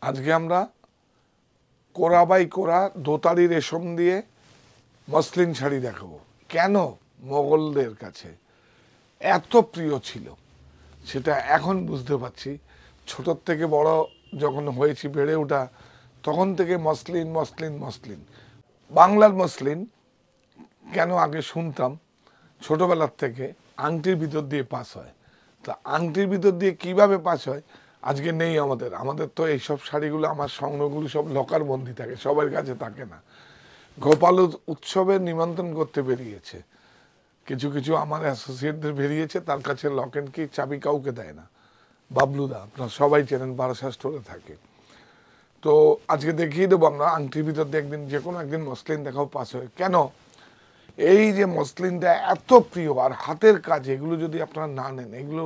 আজকে আমরা কোরা বাই কোরা দোতারি রেশম দিয়ে মসলিন শাড়ি দেখাবো। কেন মোগলদের কাছে এত প্রিয় ছিল সেটা এখন বুঝতে পারছি। ছোটোর থেকে বড় যখন হয়েছি, বেড়ে ওঠা, তখন থেকে মসলিন মসলিন মসলিন। বাংলার মসলিন কেন আগে শুনতাম ছোটোবেলার থেকে, আংটির ভিতর দিয়ে পাস হয়। তা আংটির ভিতর দিয়ে কিভাবে পাস হয় আজকে নেই আমাদের তো এইসব শাড়িগুলো, আমার সংগ্রহগুলো সব লকার বন্দি থাকে, সবার কাছে থাকে না। গোপাল উৎসবে নিমন্ত্রণ করতে বেরিয়েছে কিছু কিছু আমার অ্যাসোসিয়েটদের বেরিয়েছে, তার কাছে লক অ্যান্ড কি চাবি কাউকে দেয় না। বাবলুদা আপনারা সবাই চেনেন, বারাসা স্টোরে থাকে। তো আজকে দেখিয়ে দেবো আমরা আংটির ভিতর দিয়ে একদিন, যে কোনো একদিন মসলিন দেখাও পাস হয়। কেন এই যে মসলিনটা এত প্রিয় আর হাতের কাজ, এগুলো যদি আপনারা না নেন, এগুলো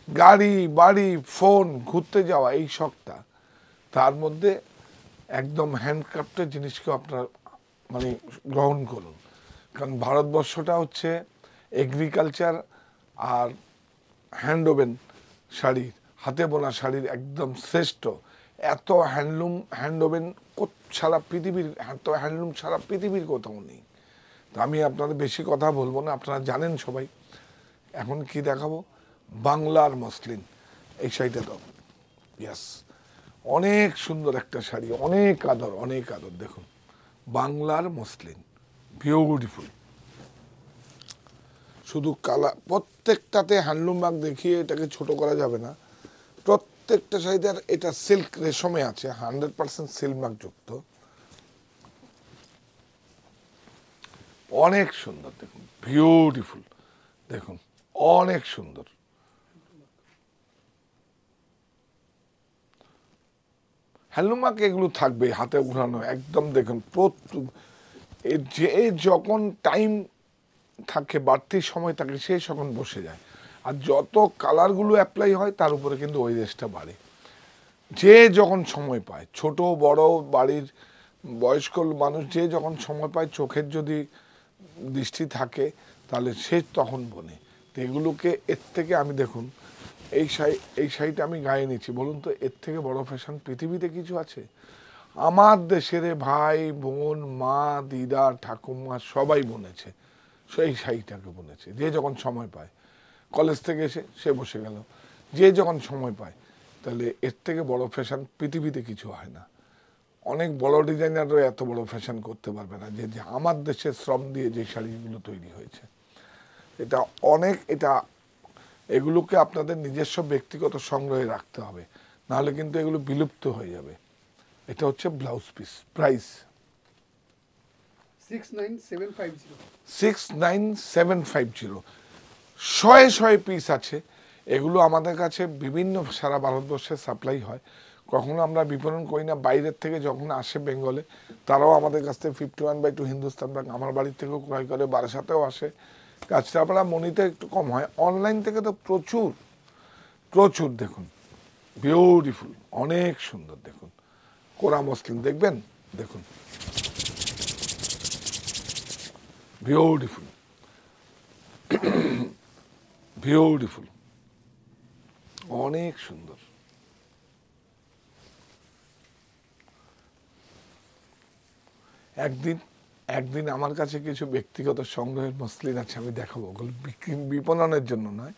গাড়ি বাড়ি ফোন ঘুরতে যাওয়া এই শখটা, তার মধ্যে একদম হ্যান্ডক্রাফটের জিনিসকে আপনার মানে গ্রহণ করুন। কারণ ভারতবর্ষটা হচ্ছে এগ্রিকালচার আর হ্যান্ড ওভেন শাড়ির, হাতে বোনা শাড়ির একদম শ্রেষ্ঠ। এত হ্যান্ড ওভেন সারা পৃথিবীর, এত হ্যান্ডলুম সারা পৃথিবীর কোথাও নেই। তো আমি আপনাদের বেশি কথা বলবো না, আপনারা জানেন সবাই। এখন কি দেখাবো? বাংলার মসলিন। এই শাড়িটা দাও। ইয়াস, অনেক সুন্দর একটা শাড়ি, অনেক আদর, অনেক আদর। দেখুন বাংলার মসলিন, বিউটিফুল। শুধু কালার, প্রত্যেকটাতে হ্যান্ডলুম মার্ক দেখিয়ে এটাকে ছোট করা যাবে না। প্রত্যেকটা শাড়িতে, এটা সিল্ক রেশমে আছে, 100% সিল্ক মার্ক যুক্ত। অনেক সুন্দর, দেখুন বিউটিফুল, দেখুন অনেক সুন্দর। হ্যান্ডলুম মার্ক এগুলো থাকবে, হাতে উঠানো একদম। দেখুন যে যখন টাইম থাকে, বাড়তি সময় থাকে, সে যখন বসে যায়, আর যত কালারগুলো অ্যাপ্লাই হয় তার উপরে কিন্তু ওই রেসটা বাড়ে। যে যখন সময় পায়, ছোট বড় বাড়ির বয়স্ক মানুষ যে যখন সময় পায়, চোখের যদি দৃষ্টি থাকে তাহলে সে তখন বনে। তো এগুলোকে, এর থেকে আমি দেখুন এই শাড়িটা আমি গায়ে নিচ্ছি, বলুন তো এর থেকে বড় ফ্যাশন পৃথিবীতে কিছু আছে? আমার দেশের ভাই বোন মা দিদা ঠাকুমা সবাই বনেছে, সেই শাড়িটাকে বনেছে। যে যখন সময় পায়, কলেজ থেকে এসে সে বসে গেল, যে যখন সময় পায়। তাহলে এর থেকে বড় ফ্যাশন পৃথিবীতে কিছু হয় না। অনেক বড় ডিজাইনারও এত বড় ফ্যাশন করতে পারবে না, যে আমার দেশের শ্রম দিয়ে যে শাড়িগুলো তৈরি হয়েছে। এটা অনেক, এগুলোকে আপনাদের নিজস্ব ব্যক্তিগত সংগ্রহে রাখতে হবে, নাহলে কিন্তু এগুলো বিলুপ্ত হয়ে যাবে। এটা হচ্ছে ব্লাউজ পিস। প্রাইস 69750। শয়ে শয়ে পিস আছে। এগুলো আমাদের কাছে বিভিন্ন সারা ভারতবর্ষে সাপ্লাই হয়। কখনো আমরা বিপণন করি না, বাইরের থেকে যখন আসে বেঙ্গলে, তারাও আমাদের কাছ থেকে 51/2 হিন্দুস্তান ব্যাংক আমার বাড়ির থেকেও ক্রয় করে, বারাসাতেও আসে। কাঁচরাপাড়া মনিতে একটু কম হয়, অনলাইন থেকে তো প্রচুর প্রচুর। দেখুন বিউটিফুল, অনেক সুন্দর। দেখুন কোরা মসলিন দেখবেন, দেখুন বিউটিফুল বিউটিফুল, অনেক সুন্দর। একদিন আমার কাছে কিছু ব্যক্তিগত সংগ্রহের মসলিন আছে, আমি দেখাবো। ওগুলো বিপণনের জন্য নয়,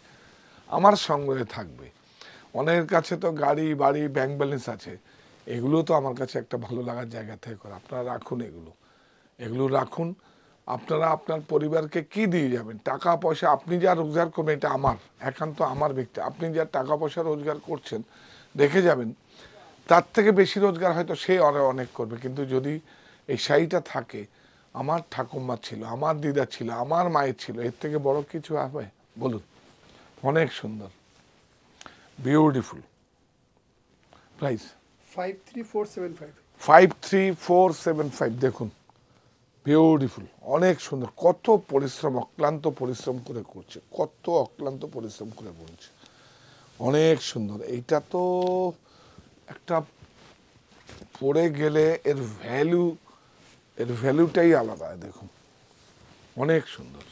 আমার সংগ্রহে থাকবে। অনেকের কাছে তো গাড়ি বাড়ি ব্যাংক ব্যালেন্স আছে, এগুলো তো আমার কাছে একটা ভালো লাগার জায়গা থেকে করে। আপনারা রাখুন, এগুলো রাখুন। আপনারা আপনার পরিবারকে কি দিয়ে যাবেন? টাকা পয়সা আপনি যা রোজগার করবেন, এটা আমার একান্ত আমার ব্যক্তি। আপনি যা টাকা পয়সা রোজগার করছেন রেখে যাবেন, তার থেকে বেশি রোজগার হয়তো সে অনেক করবে। কিন্তু যদি এই শাড়িটা থাকে, আমার ঠাকুমার ছিল, আমার দিদা ছিল, আমার মায়ের ছিল, এর থেকে বড় কিছু হবে বলুন? অনেক সুন্দর, বিউটিফুল। প্রাইস 53475। দেখুন বিউটিফুল, অনেক সুন্দর। কত পরিশ্রম, অক্লান্ত পরিশ্রম করে করছে, কত অক্লান্ত পরিশ্রম করে বলছে। অনেক সুন্দর। এইটা তো একটা পড়ে গেলে এর ভ্যালুটাই আলাদা। দেখুন অনেক সুন্দর,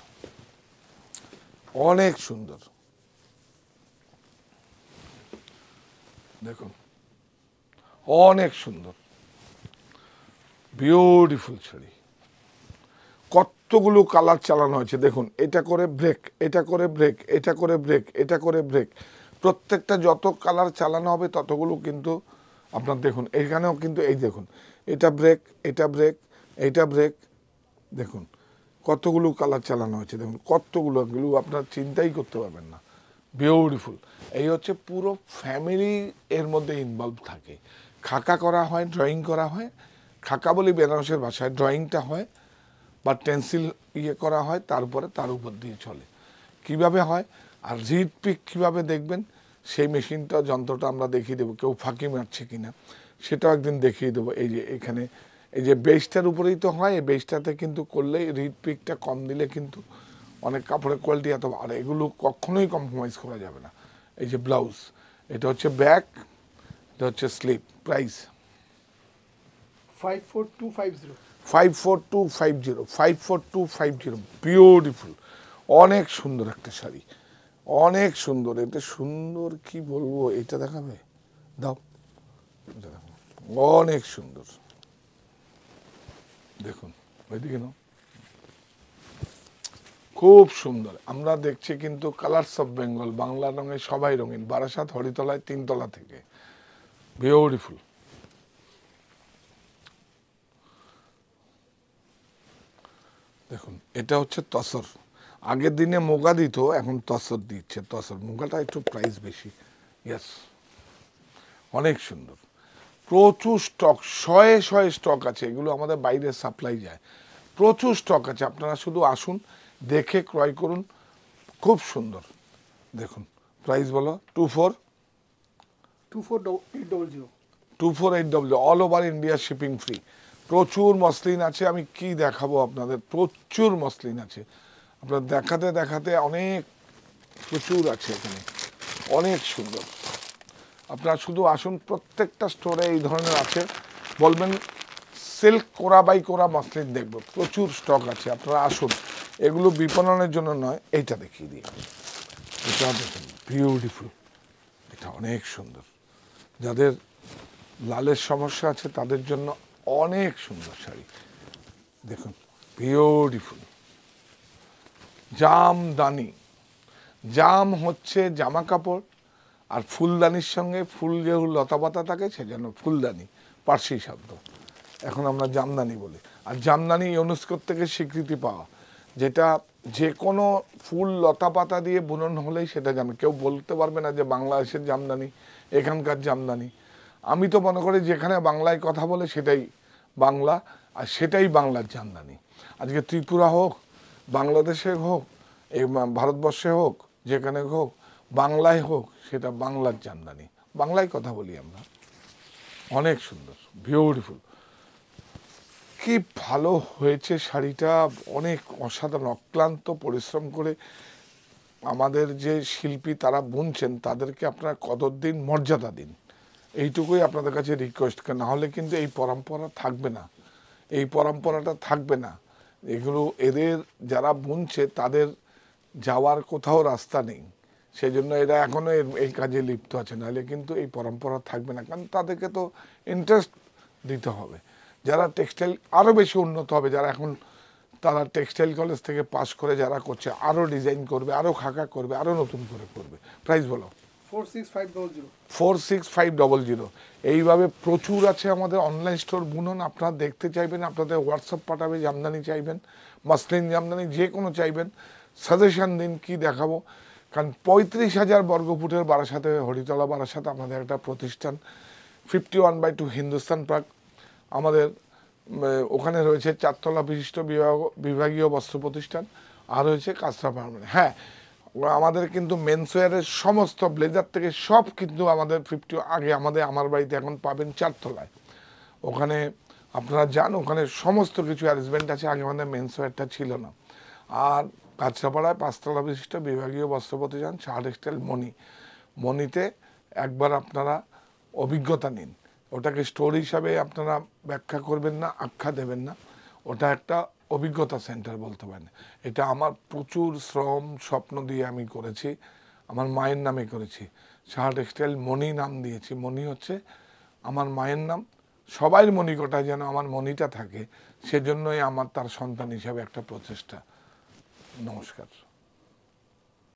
অনেক সুন্দর। দেখুন অনেক সুন্দর, বিউটিফুল শাড়ি। কতগুলো কালার চালানো হয়েছে দেখুন, এটা করে ব্রেক, এটা করে ব্রেক, এটা করে ব্রেক, এটা করে ব্রেক, প্রত্যেকটা যত কালার চালানো হবে ততগুলো কিন্তু আপনার দেখুন এখানেও কিন্তু এই দেখুন এটা ব্রেক, এটা ব্রেক, এটা ব্রেক, দেখুন কতগুলো কালার চালানো হয়েছে, দেখুন কতগুলো, এগুলো আপনার চিন্তাই করতে পারবেন না। বিউটিফুল। এই হচ্ছে পুরো ফ্যামিলি এর মধ্যে ইনভলভ থাকে। খাকা করা হয়, ড্রয়িং করা হয়, খাকা বলি বেনারসের ভাষায়, ড্রয়িংটা হয় বা টেন্সিল ইয়ে করা হয়, তারপরে তার উপর দিয়ে চলে। কিভাবে হয় আর রিড পিক কীভাবে দেখবেন সেই মেশিনটা, যন্ত্রটা আমরা দেখিয়ে দেবো, কেউ ফাঁকি মারছে কিনা সেটাও একদিন দেখিয়ে দেবো। এই যে এখানে এই যে বেসটার উপরেই তো হয়, এই বেসটাতে কিন্তু করলেই রিড পিকটা কম দিলে কিন্তু অনেক কাপড়ের কোয়ালিটি এত, আর এগুলো কখনোই কম্প্রোমাইজ করা যাবে না। এই যে ব্লাউজ, এটা হচ্ছে ব্যাক, এটা হচ্ছে স্লিপ। প্রাইস 54250। 54250, 54250, বিউটিফুল, অনেক সুন্দর একটা শাড়ি, অনেক সুন্দর। এটা সুন্দর কি বলবো, এটা দেখাবে, দাও, এটা দেখো, অনেক সুন্দর। দেখুন ওইদিকে নাও, খুব সুন্দর। আমরা দেখছি কিন্তু কালারস অফ বেঙ্গল, বাংলা রঙে সবাই রঙিন, বারাসাত হরিতলায় 3 তলা থেকে, বিউটিফুল। দেখুন এটা হচ্ছে তসর, আগের দিনে মোগা দিত, এখন তসর দিচ্ছে। তসর মোগাটা একটু প্রাইস বেশি। ইয়েস, অনেক সুন্দর, প্রচুর স্টক, শয়ে শয়ে স্টক আছে, এগুলো আমাদের বাইরে সাপ্লাই যায়, প্রচুর স্টক আছে। আপনারা শুধু আসুন, দেখে ক্রয় করুন, খুব সুন্দর। দেখুন প্রাইস বলো, 24800। 2480, all over India shipping free. প্রচুর মসলিন আছে, আমি কি দেখাবো আপনাদের, প্রচুর মসলিন আছে, আপনার দেখাতে দেখাতে অনেক, প্রচুর আছে এখানে, অনেক সুন্দর। আপনারা শুধু আসুন, প্রত্যেকটা স্টোরে এই ধরনের আছে, বলবেন সিল্ক কোরা বাই কোরা মসলিন দেখবো, প্রচুর স্টক আছে, আপনারা আসুন। এগুলো বিপণনের জন্য নয়, এইটা দেখিয়ে দিই, এটা দেখুন বিউটিফুল, এটা অনেক সুন্দর। যাদের লালের সমস্যা আছে তাদের জন্য অনেক সুন্দর শাড়ি, দেখুন বিউটিফুল। জামদানি, জাম হচ্ছে জামা কাপড়, আর ফুলদানির সঙ্গে ফুল যেহেতু লতা পাতা থাকে সেজন্য ফুলদানি, পার্সি শব্দ, এখন আমরা জামদানি বলি। আর জামদানি ইউনেস্কোর থেকে স্বীকৃতি পাওয়া, যেটা যে কোনো ফুল লতা পাতা দিয়ে বুনন হলেই সেটা জামে, কেউ বলতে পারবে না যে বাংলাদেশের জামদানি, এখানকার জামদানি। আমি তো মনে করি যেখানে বাংলায় কথা বলে সেটাই বাংলা, আর সেটাই বাংলার জামদানি। আজকে ত্রিপুরা হোক, বাংলাদেশে হোক, এই ভারতবর্ষে হোক, যেখানে হোক, বাংলায় হোক, সেটা বাংলার জামদানি, বাংলায় কথা বলি আমরা। অনেক সুন্দর, বিউটিফুল, কি ভালো হয়েছে শাড়িটা, অনেক অসাধারণ, অক্লান্ত পরিশ্রম করে আমাদের যে শিল্পী তারা বুনছেন, তাদেরকে আপনারা কদর দিন, মর্যাদা দিন, এইটুকুই আপনাদের কাছে রিকোয়েস্ট। না হলে কিন্তু এই পরম্পরা থাকবে না, এই পরম্পরাটা থাকবে না। এগুলো এদের যারা বুনছে তাদের যাওয়ার কোথাও রাস্তা নেই, সেই জন্য এরা এখনও এই কাজে লিপ্ত আছে, নাহলে কিন্তু এই পরম্পরা থাকবে না। কারণ তাদেরকে তো ইন্টারেস্ট দিতে হবে, যারা টেক্সটাইল আরও বেশি উন্নত হবে, যারা এখন তারা টেক্সটাইল কলেজ থেকে পাশ করে যারা করছে, আরও ডিজাইন করবে, আরও খাকা করবে, আরও নতুন করে করবে। প্রাইস বলো, 46500। 46500। এইভাবে প্রচুর আছে আমাদের অনলাইন স্টোর বুনন, আপনারা দেখতে চাইবেন, আপনাদের হোয়াটসঅ্যাপ পাঠাবে, জামদানি চাইবেন, মাসলিন জামদানি যে কোনো চাইবেন, সাজেশান দিন কি দেখাবো। কারণ 35,000 বর্গফুটের বারাসাতে, হরিতলা বারাসাতে আমাদের একটা প্রতিষ্ঠান, 51/2 হিন্দুস্তান পার্ক, আমাদের ওখানে রয়েছে 4 তলা বিশিষ্ট বিভাগীয় বস্ত্র প্রতিষ্ঠান, আর রয়েছে কাঁচরা পারমানেন্ট। হ্যাঁ, আমাদের কিন্তু মেন্সওয়্যারের সমস্ত ব্লেজার থেকে সব কিন্তু আমাদের আগে আমার বাড়িতে এখন পাবেন 4 তলায়, ওখানে আপনারা যান, ওখানে সমস্ত কিছু অ্যারেঞ্জমেন্ট আছে, আগে আমাদের মেন্সওয়্যারটা ছিল না। আর কাঁচরাপাড়ায় 5 তলা বিশিষ্ট বিভাগীয় বস্ত্র প্রতিষ্ঠান শাহ টেক্সটাইল মণিতে একবার আপনারা অভিজ্ঞতা নিন। ওটাকে স্টোর হিসাবে আপনারা ব্যাখ্যা করবেন না, আখ্যা দেবেন না, ওটা একটা অভিজ্ঞতা সেন্টার বলতে পারেন। এটা আমার প্রচুর শ্রম স্বপ্ন দিয়ে আমি করেছি, আমার মায়ের নামে করেছি। শাহ টেক্সটাইল মণি নাম দিয়েছি, মণি হচ্ছে আমার মায়ের নাম, সবাই মণিকোটায় যেন আমার মণিটা থাকে, সেজন্যই আমার তার সন্তান হিসাবে একটা প্রচেষ্টা। নমস্কার।